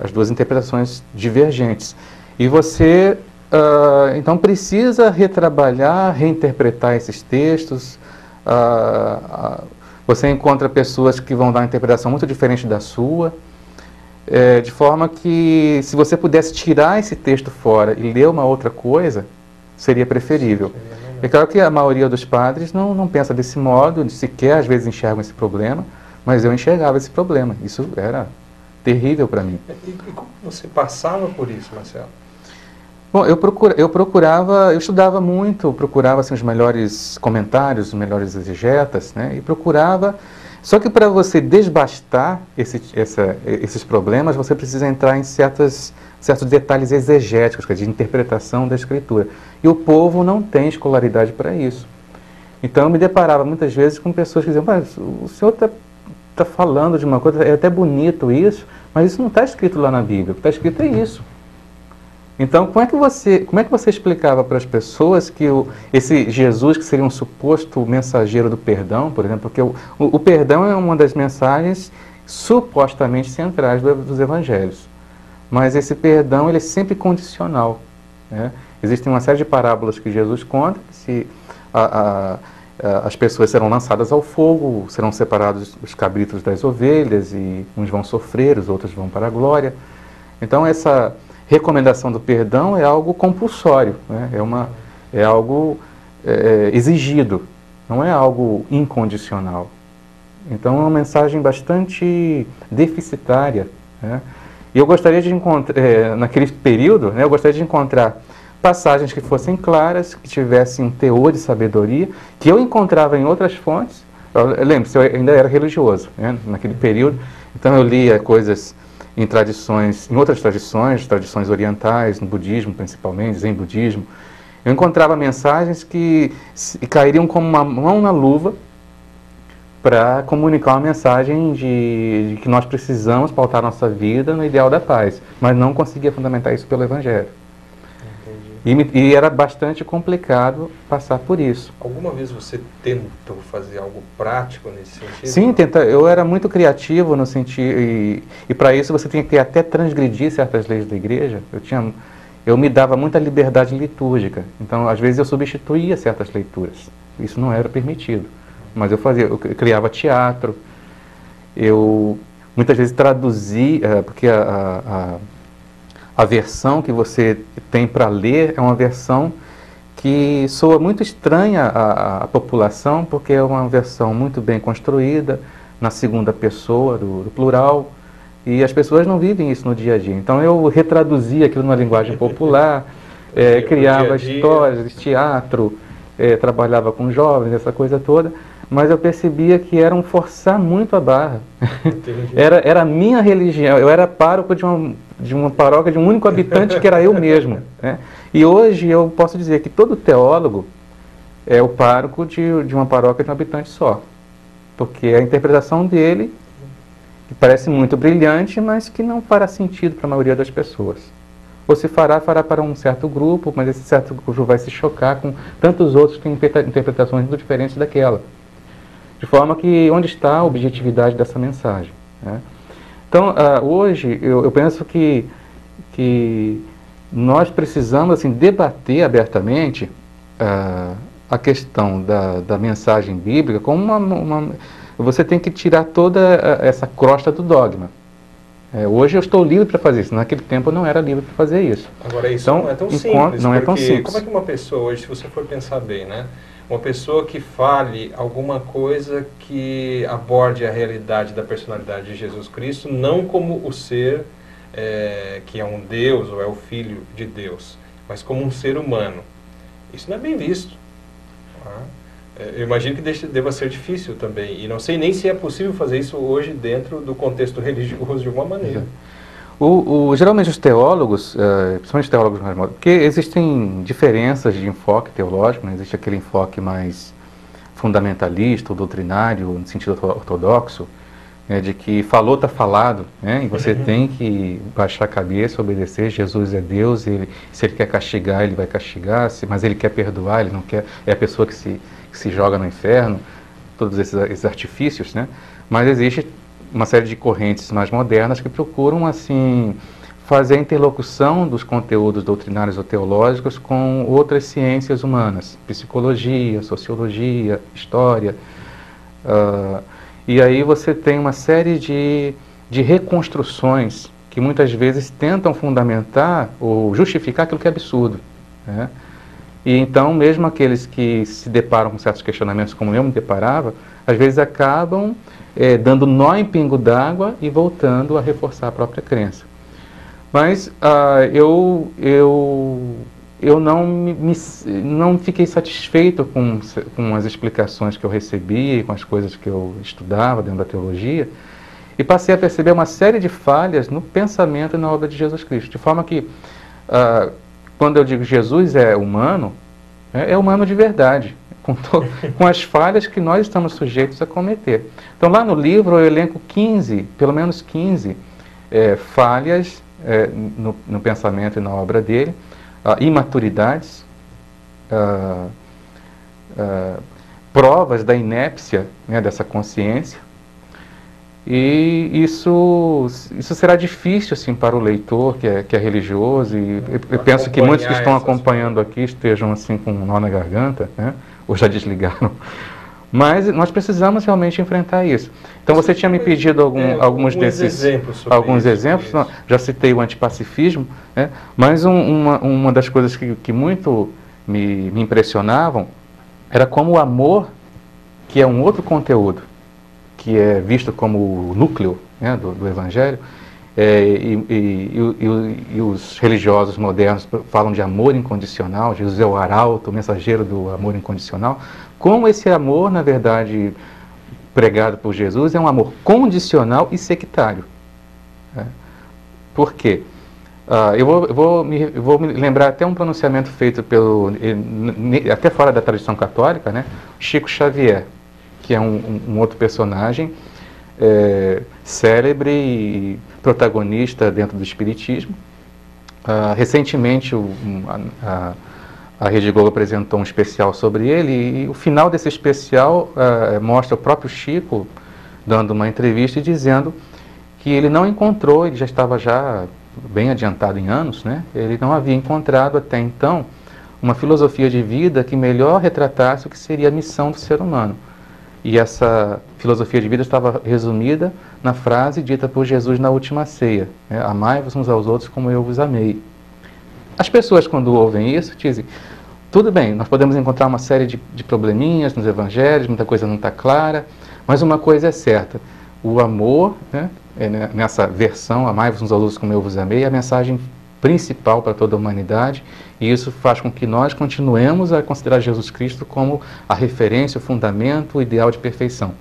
as duas interpretações divergentes. E você, então, precisa retrabalhar, reinterpretar esses textos. Você encontra pessoas que vão dar uma interpretação muito diferente da sua. de forma que, se você pudesse tirar esse texto fora e ler uma outra coisa, seria preferível. É claro que a maioria dos padres não pensa desse modo, sequer às vezes enxergam esse problema, mas eu enxergava esse problema. Isso era terrível para mim. E como você passava por isso, Marcelo? Bom, eu estudava muito, procurava assim, os melhores comentários, os melhores exegetas, né, e procurava. Só que para você desbastar esses problemas, você precisa entrar em certos detalhes exegéticos, que é de interpretação da Escritura. E o povo não tem escolaridade para isso. Então eu me deparava muitas vezes com pessoas que diziam: mas o senhor está falando de uma coisa, é até bonito isso, mas isso não está escrito lá na Bíblia, o que está escrito é isso. Então, como é que você explicava para as pessoas que esse Jesus, que seria um suposto mensageiro do perdão, por exemplo, porque o perdão é uma das mensagens supostamente centrais dos evangelhos, mas esse perdão ele é sempre condicional, né? Existem uma série de parábolas que Jesus conta, se as pessoas serão lançadas ao fogo, serão separados os cabritos das ovelhas, e uns vão sofrer, os outros vão para a glória. Então, essa recomendação do perdão é algo compulsório, né? É algo exigido, não é algo incondicional. Então é uma mensagem bastante deficitária, né? E eu gostaria de encontrar, naquele período, né, eu gostaria de encontrar passagens que fossem claras, que tivessem um teor de sabedoria, que eu encontrava em outras fontes. Lembre-se, eu ainda era religioso, né, naquele período, então eu lia coisas em outras tradições orientais, no budismo principalmente, zen budismo. Eu encontrava mensagens que cairiam como uma mão na luva para comunicar uma mensagem de que nós precisamos pautar nossa vida no ideal da paz, mas não conseguia fundamentar isso pelo Evangelho. E era bastante complicado passar por isso. Alguma vez você tentou fazer algo prático nesse sentido? Sim, eu era muito criativo no sentido, e para isso você tinha que até transgredir certas leis da igreja. Eu me dava muita liberdade litúrgica, então às vezes eu substituía certas leituras. Isso não era permitido, mas eu criava teatro, eu muitas vezes traduzia, porque a versão que você tem para ler é uma versão que soa muito estranha à população, porque é uma versão muito bem construída, na segunda pessoa do plural, e as pessoas não vivem isso no dia a dia. Então eu retraduzia aquilo numa linguagem popular, criava histórias, teatro, trabalhava com jovens, essa coisa toda, mas eu percebia que era um forçar muito a barra. Era a minha religião, eu era pároco de uma paróquia de um único habitante que era eu mesmo, né? E hoje eu posso dizer que todo teólogo é o pároco de uma paróquia de um habitante só, porque a interpretação dele, que parece muito brilhante, mas que não fará sentido para a maioria das pessoas. Ou se fará para um certo grupo, mas esse certo grupo vai se chocar com tantos outros que têm interpretações muito diferentes daquela. De forma que, onde está a objetividade dessa mensagem, né? Então, hoje, eu penso que nós precisamos assim, debater abertamente a questão da mensagem bíblica como você tem que tirar toda essa crosta do dogma. Hoje eu estou livre para fazer isso, naquele tempo eu não era livre para fazer isso. Agora, isso então, não é tão simples, não é tão simples. Como é que uma pessoa hoje, se você for pensar bem, né? Uma pessoa que fale alguma coisa que aborde a realidade da personalidade de Jesus Cristo, não como o ser que é um Deus ou é o Filho de Deus, mas como um ser humano. Isso não é bem visto. Eu imagino que deva ser difícil também, e não sei nem se é possível fazer isso hoje dentro do contexto religioso de alguma maneira. Geralmente os teólogos, principalmente teólogos mais modernos, porque existem diferenças de enfoque teológico, né? Existe aquele enfoque mais fundamentalista, ou doutrinário, no sentido ortodoxo, de que falou, está falado, né? E você tem que baixar a cabeça, obedecer. Jesus é Deus, se Ele quer castigar, Ele vai castigar, mas Ele quer perdoar, Ele não quer, é a pessoa que se joga no inferno, todos esses artifícios, né? Mas existe uma série de correntes mais modernas que procuram, assim, fazer a interlocução dos conteúdos doutrinários ou teológicos com outras ciências humanas, psicologia, sociologia, história. E aí você tem uma série de reconstruções que muitas vezes tentam fundamentar ou justificar aquilo que é absurdo, né? E então, mesmo aqueles que se deparam com certos questionamentos, como eu me deparava, às vezes acabam dando nó em pingo d'água e voltando a reforçar a própria crença. Mas eu não fiquei satisfeito com as explicações que eu recebia, com as coisas que eu estudava dentro da teologia, e passei a perceber uma série de falhas no pensamento e na obra de Jesus Cristo. De forma que, quando eu digo Jesus é humano de verdade, com as falhas que nós estamos sujeitos a cometer. Então, lá no livro eu elenco pelo menos 15 falhas no pensamento e na obra dele, imaturidades, provas da inépcia, né, dessa consciência. E isso será difícil assim, para o leitor que é religioso, e eu penso que muitos que estão acompanhando aqui estejam assim, com um nó na garganta, né, ou já desligaram. Mas nós precisamos realmente enfrentar isso. Então você tinha me pedido alguns desses exemplos. Não, já citei o antipacifismo, né? Mas uma das coisas que muito me impressionavam era como o amor, que é um outro conteúdo, que é visto como o núcleo, né, do Evangelho, e os religiosos modernos falam de amor incondicional. Jesus é o arauto, o mensageiro do amor incondicional. Como esse amor, na verdade, pregado por Jesus, é um amor condicional e sectário. Por quê? Eu vou me lembrar até um pronunciamento feito até fora da tradição católica, né? Chico Xavier, que é um outro personagem célebre e protagonista dentro do Espiritismo. Recentemente, a Rede Globo apresentou um especial sobre ele, e o final desse especial mostra o próprio Chico dando uma entrevista e dizendo que ele não encontrou, ele já estava bem adiantado em anos, né? Ele não havia encontrado até então uma filosofia de vida que melhor retratasse o que seria a missão do ser humano. E essa filosofia de vida estava resumida na frase dita por Jesus na última ceia, né? Amai-vos uns aos outros como eu vos amei. As pessoas, quando ouvem isso, dizem, tudo bem, nós podemos encontrar uma série de probleminhas nos evangelhos, muita coisa não está clara, mas uma coisa é certa, o amor, né, nessa versão, amai-vos uns aos outros como eu vos amei, é a mensagem principal para toda a humanidade, e isso faz com que nós continuemos a considerar Jesus Cristo como a referência, o fundamento, o ideal de perfeição.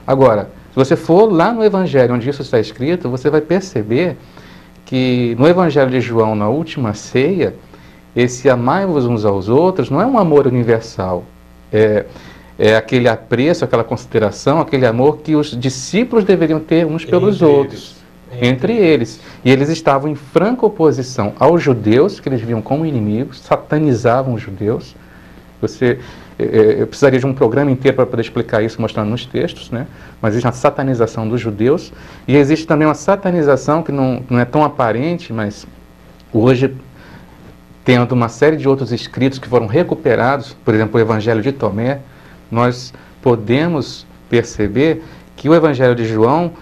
Agora, se você for lá no Evangelho onde isso está escrito, você vai perceber que no Evangelho de João, na última ceia, esse amai-vos uns aos outros não é um amor universal, é aquele apreço, aquela consideração, aquele amor que os discípulos deveriam ter uns pelos outros, entre eles. E eles estavam em franca oposição aos judeus, que eles viam como inimigos, satanizavam os judeus. Eu precisaria de um programa inteiro para poder explicar isso, mostrando nos textos, né? Mas existe uma satanização dos judeus, e existe também uma satanização que não é tão aparente, mas hoje, tendo uma série de outros escritos que foram recuperados, por exemplo, o Evangelho de Tomé, nós podemos perceber que o Evangelho de João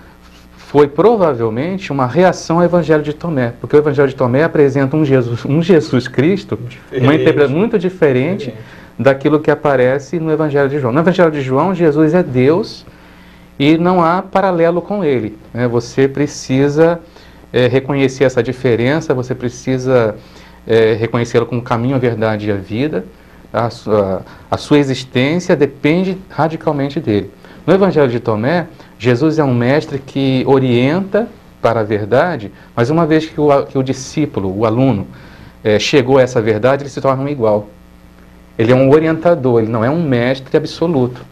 foi provavelmente uma reação ao Evangelho de Tomé, porque o Evangelho de Tomé apresenta um Jesus Cristo, uma interpretação muito diferente daquilo que aparece no Evangelho de João. No Evangelho de João, Jesus é Deus e não há paralelo com ele, né? Você precisa reconhecer essa diferença, você precisa reconhecê-lo como caminho, a verdade e a vida. A sua existência depende radicalmente dele. No Evangelho de Tomé, Jesus é um mestre que orienta para a verdade, mas uma vez que o discípulo, o aluno, chegou a essa verdade, ele se torna um igual. Ele é um orientador, ele não é um mestre absoluto.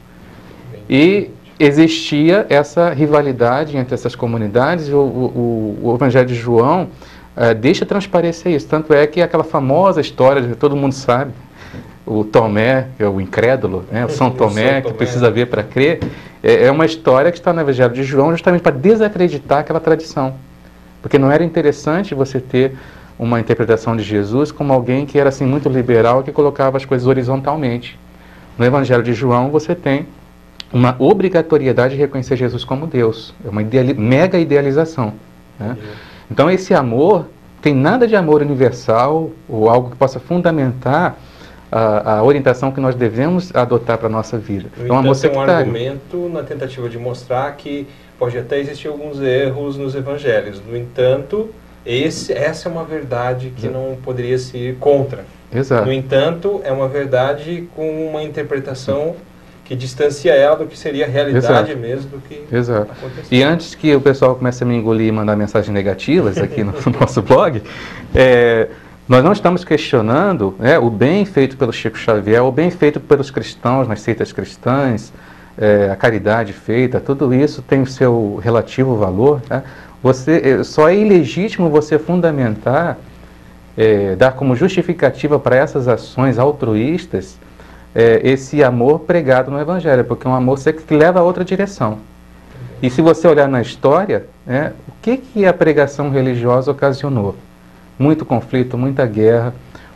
E existia essa rivalidade entre essas comunidades, e o Evangelho de João deixa transparecer isso. Tanto é que aquela famosa história que todo mundo sabe, o Tomé, que é o incrédulo, né? O São Tomé, que precisa ver para crer, é uma história que está no Evangelho de João justamente para desacreditar aquela tradição. Porque não era interessante você ter uma interpretação de Jesus como alguém que era assim muito liberal, que colocava as coisas horizontalmente. No Evangelho de João você tem uma obrigatoriedade de reconhecer Jesus como Deus. É uma mega idealização, né? Então esse amor tem nada de amor universal ou algo que possa fundamentar a orientação que nós devemos adotar para a nossa vida. No entanto, é um argumento na tentativa de mostrar que pode até existir alguns erros nos evangelhos. No entanto, essa é uma verdade que não poderia se ir contra. Exato. No entanto, é uma verdade com uma interpretação que distancia ela do que seria a realidade mesmo do que aconteceu. E antes que o pessoal comece a me engolir e mandar mensagens negativas aqui no nosso blog, nós não estamos questionando o bem feito pelo Chico Xavier, o bem feito pelos cristãos nas seitas cristãs, a caridade feita, tudo isso tem o seu relativo valor. Tá? Só é ilegítimo você fundamentar, dar como justificativa para essas ações altruístas esse amor pregado no Evangelho, porque é um amor que leva a outra direção. E se você olhar na história, o que a pregação religiosa ocasionou? Muito conflito, muita guerra,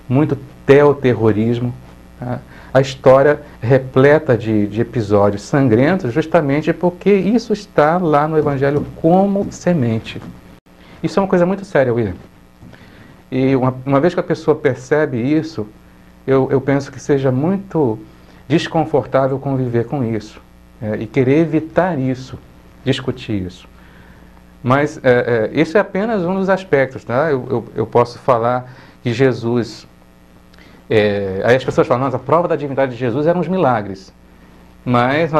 muito teoterrorismo. Tá? A história repleta de episódios sangrentos justamente porque isso está lá no Evangelho como semente. Isso é uma coisa muito séria, William. E uma vez que a pessoa percebe isso, eu penso que seja muito desconfortável conviver com isso e querer evitar isso, discutir isso. Mas isso é apenas um dos aspectos, tá? Eu posso falar que Jesus... aí as pessoas falam, a prova da divindade de Jesus eram os milagres. Mas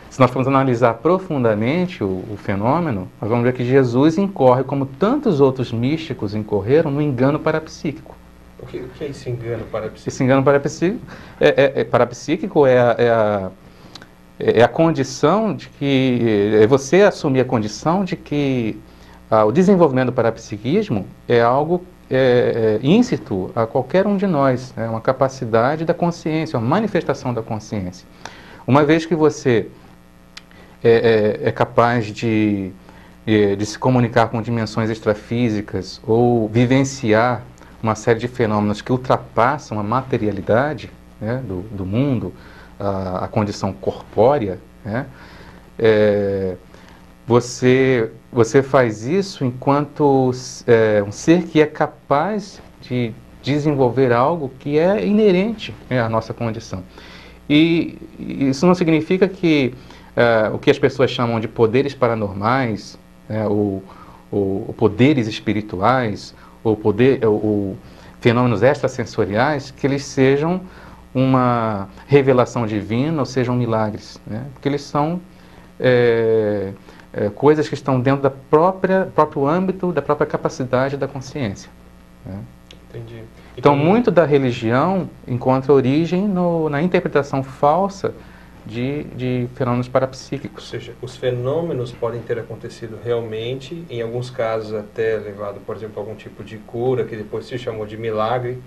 se nós formos analisar profundamente o fenômeno, nós vamos ver que Jesus incorre, como tantos outros místicos incorreram, no engano parapsíquico. O que é esse engano parapsíquico? Esse engano parapsíquico é a condição de que... É você assumir a condição de que o desenvolvimento do parapsiquismo é algo íncito a qualquer um de nós. É uma capacidade da consciência, uma manifestação da consciência. Uma vez que você é capaz de se comunicar com dimensões extrafísicas ou vivenciar uma série de fenômenos que ultrapassam a materialidade do mundo, a condição corpórea, você faz isso enquanto um ser que é capaz de desenvolver algo que é inerente à nossa condição. E isso não significa que o que as pessoas chamam de poderes paranormais, ou poderes espirituais, ou fenômenos extrasensoriais, que eles sejam uma revelação divina ou sejam milagres, porque eles são coisas que estão dentro do próprio âmbito, da própria capacidade da consciência. Entendi. Então, muito da religião encontra origem na interpretação falsa de fenômenos parapsíquicos. Ou seja, os fenômenos podem ter acontecido realmente, em alguns casos até levado, por exemplo, a algum tipo de cura, que depois se chamou de milagre,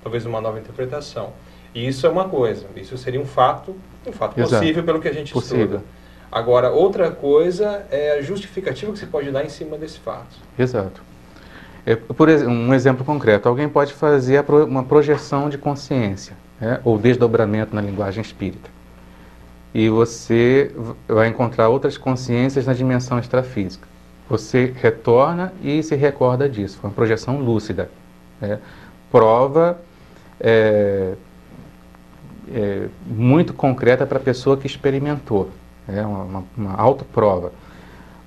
talvez uma nova interpretação. E isso é uma coisa, isso seria um fato possível pelo que a gente estuda. Agora, outra coisa é a justificativa que se pode dar em cima desse fato. Exato. Por um exemplo concreto, alguém pode fazer uma projeção de consciência, ou desdobramento na linguagem espírita. E você vai encontrar outras consciências na dimensão extrafísica. Você retorna e se recorda disso. Foi uma projeção lúcida. Prova muito concreta para a pessoa que experimentou. Uma autoprova.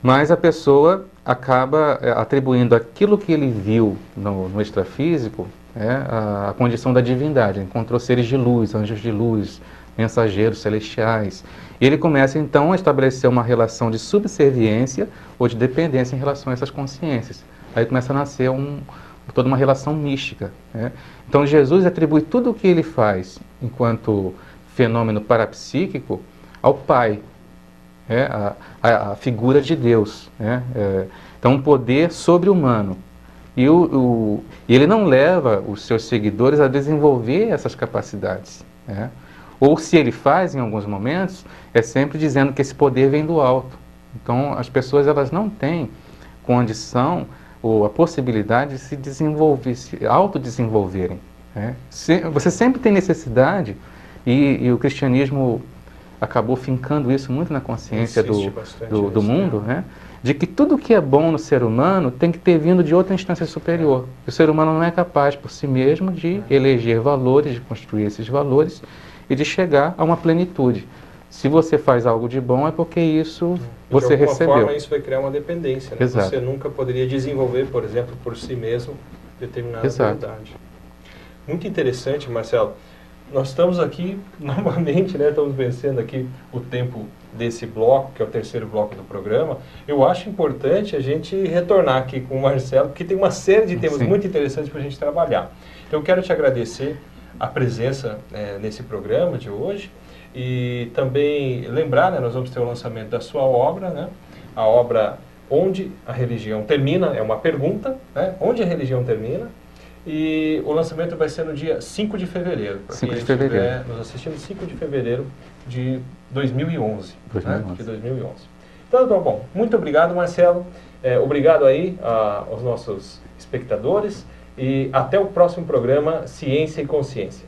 Mas a pessoa acaba atribuindo aquilo que ele viu no extrafísico a condição da divindade. Encontrou seres de luz, anjos de luz, mensageiros celestiais. E ele começa então a estabelecer uma relação de subserviência ou de dependência em relação a essas consciências. Aí começa a nascer toda uma relação mística. Então Jesus atribui tudo o que ele faz enquanto fenômeno parapsíquico ao Pai, a figura de Deus. Então um poder sobre-humano. E ele não leva os seus seguidores a desenvolver essas capacidades. Ou se ele faz em alguns momentos, é sempre dizendo que esse poder vem do alto. Então as pessoas elas não têm condição ou a possibilidade de se desenvolver, se autodesenvolverem. Você sempre tem necessidade, e o cristianismo acabou fincando isso muito na consciência do isso, mundo, né? De que tudo que é bom no ser humano tem que ter vindo de outra instância superior. O ser humano não é capaz por si mesmo de eleger valores, de construir esses valores e de chegar a uma plenitude. Se você faz algo de bom é porque isso você recebeu. De alguma forma isso vai criar uma dependência, né? Exato. Você nunca poderia desenvolver, por exemplo, por si mesmo, determinada habilidade. Muito interessante, Marcelo. Nós estamos aqui novamente, né? Estamos vencendo aqui o tempo desse bloco, que é o terceiro bloco do programa. Eu acho importante a gente retornar aqui com o Marcelo, porque tem uma série de temas muito interessantes para a gente trabalhar. Então eu quero te agradecer a presença nesse programa de hoje e também lembrar, né, nós vamos ter o lançamento da sua obra, né, a obra Onde a Religião Termina, é uma pergunta, né, onde a religião termina, e o lançamento vai ser no dia 5 de fevereiro. 5 de fevereiro. Estiver nos assistindo 5 de fevereiro de 2011. 2011. Né, de 2011. Então, tá bom. Muito obrigado, Marcelo. Obrigado aí aos nossos espectadores e até o próximo programa Ciência e Consciência.